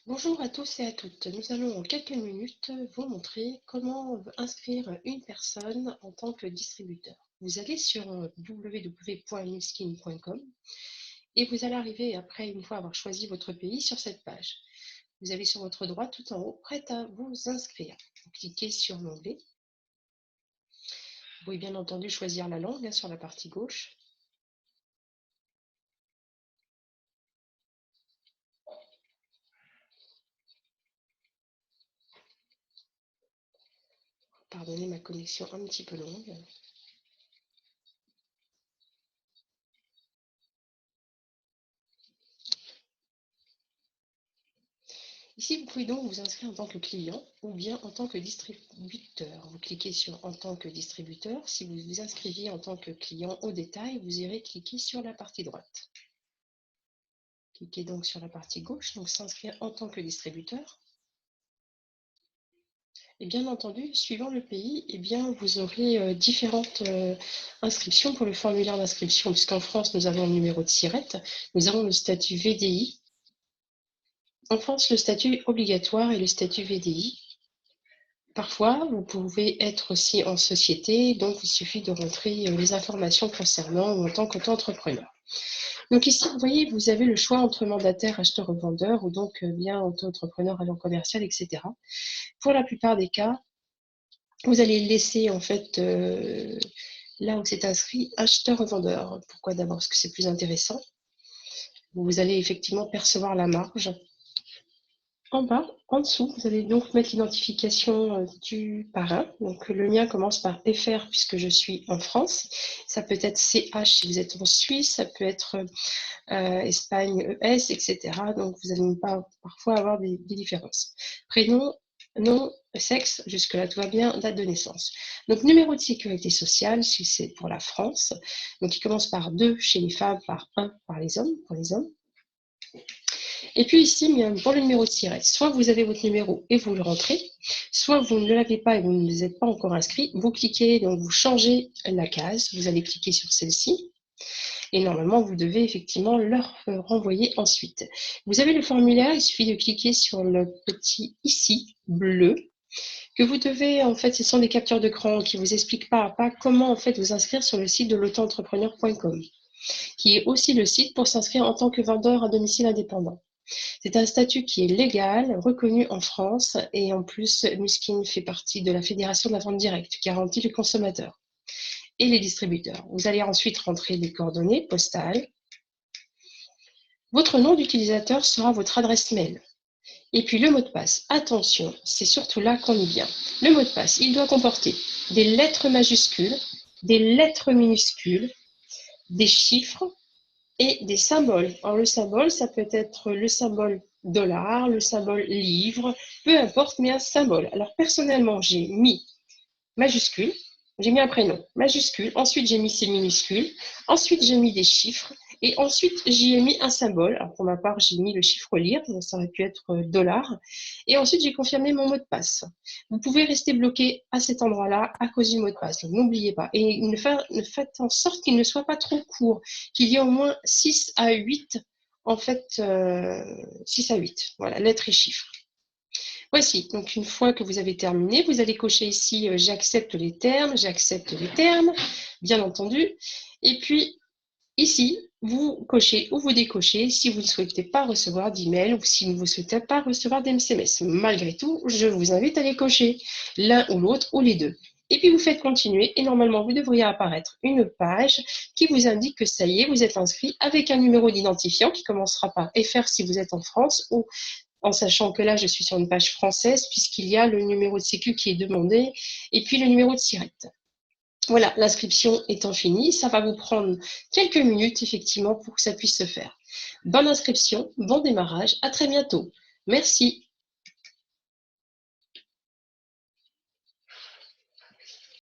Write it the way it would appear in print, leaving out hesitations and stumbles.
Bonjour à tous et à toutes. Nous allons en quelques minutes vous montrer comment inscrire une personne en tant que distributeur. Vous allez sur www.nuskin.com et vous allez arriver après, une fois avoir choisi votre pays, sur cette page. Vous avez sur votre droite tout en haut, prête à vous inscrire. Vous cliquez sur l'onglet. Vous pouvez bien entendu choisir la langue sur la partie gauche. Pardonnez ma connexion un petit peu longue. Ici, vous pouvez donc vous inscrire en tant que client ou bien en tant que distributeur. Vous cliquez sur « En tant que distributeur ». Si vous vous inscrivez en tant que client au détail, vous irez cliquer sur la partie droite. Cliquez donc sur la partie gauche, donc s'inscrire en tant que distributeur. Et bien entendu, suivant le pays, vous aurez différentes inscriptions pour le formulaire d'inscription, puisqu'en France, nous avons le numéro de SIRET, nous avons le statut VDI. En France, le statut obligatoire est le statut VDI. Parfois, vous pouvez être aussi en société, donc il suffit de rentrer les informations concernant ou en tant qu'auto-entrepreneur. Donc ici, vous voyez, vous avez le choix entre mandataire, acheteur ou vendeur, ou donc bien auto-entrepreneur, agent commercial, etc. Pour la plupart des cas, vous allez laisser en fait là où c'est inscrit acheteur ou vendeur. Pourquoi d'abord? Parce que c'est plus intéressant. Vous allez effectivement percevoir la marge. En bas, en dessous, vous allez donc mettre l'identification du parrain. Donc le mien commence par FR puisque je suis en France. Ça peut être CH si vous êtes en Suisse, ça peut être Espagne ES, etc. Donc vous allez parfois avoir des différences. Prénom, nom, sexe, jusque-là tout va bien, date de naissance. Donc numéro de sécurité sociale, si c'est pour la France. Donc il commence par 2 chez les femmes, par 1 pour les hommes. Et puis ici, pour le numéro de SIRET, soit vous avez votre numéro et vous le rentrez, soit vous ne l'avez pas et vous ne vous êtes pas encore inscrit, vous cliquez, donc vous changez la case, vous allez cliquer sur celle-ci, et normalement, vous devez effectivement leur renvoyer ensuite. Vous avez le formulaire, il suffit de cliquer sur le petit ici, bleu, que vous devez, en fait, ce sont des captures d'écran qui vous expliquent pas à pas comment en fait vous inscrire sur le site de l'auto-entrepreneur.com, qui est aussi le site pour s'inscrire en tant que vendeur à domicile indépendant. C'est un statut qui est légal, reconnu en France, et en plus, Nuskin fait partie de la Fédération de la vente directe, qui garantit les consommateurs et les distributeurs. Vous allez ensuite rentrer les coordonnées postales. Votre nom d'utilisateur sera votre adresse mail. Et puis le mot de passe. Attention, c'est surtout là qu'on est bien. Le mot de passe, il doit comporter des lettres majuscules, des lettres minuscules, des chiffres et des symboles. Alors le symbole, ça peut être le symbole dollar, le symbole livre, peu importe, mais un symbole. Alors personnellement, j'ai mis majuscule, j'ai mis un prénom majuscule, ensuite j'ai mis ces minuscules, ensuite j'ai mis des chiffres, et ensuite j'y ai mis un symbole. Alors pour ma part, j'ai mis le chiffre lire, donc ça aurait pu être dollar, et ensuite j'ai confirmé mon mot de passe. Vous pouvez rester bloqué à cet endroit-là à cause du mot de passe, donc n'oubliez pas. Et faites en sorte qu'il ne soit pas trop court, qu'il y ait au moins 6 à 8, en fait, 6 à 8, voilà, lettres et chiffres. Voici, donc une fois que vous avez terminé, vous allez cocher ici « J'accepte les termes », bien entendu. Et puis ici, vous cochez ou vous décochez si vous ne souhaitez pas recevoir d'email ou si vous ne souhaitez pas recevoir d'SMS. Malgré tout, je vous invite à les cocher, l'un ou l'autre ou les deux. Et puis vous faites continuer et normalement vous devriez apparaître une page qui vous indique que ça y est, vous êtes inscrit avec un numéro d'identifiant qui commencera par FR si vous êtes en France ou en sachant que là, je suis sur une page française, puisqu'il y a le numéro de sécu qui est demandé, et puis le numéro de SIRET. Voilà, l'inscription étant finie, ça va vous prendre quelques minutes, effectivement, pour que ça puisse se faire. Bonne inscription, bon démarrage, à très bientôt. Merci.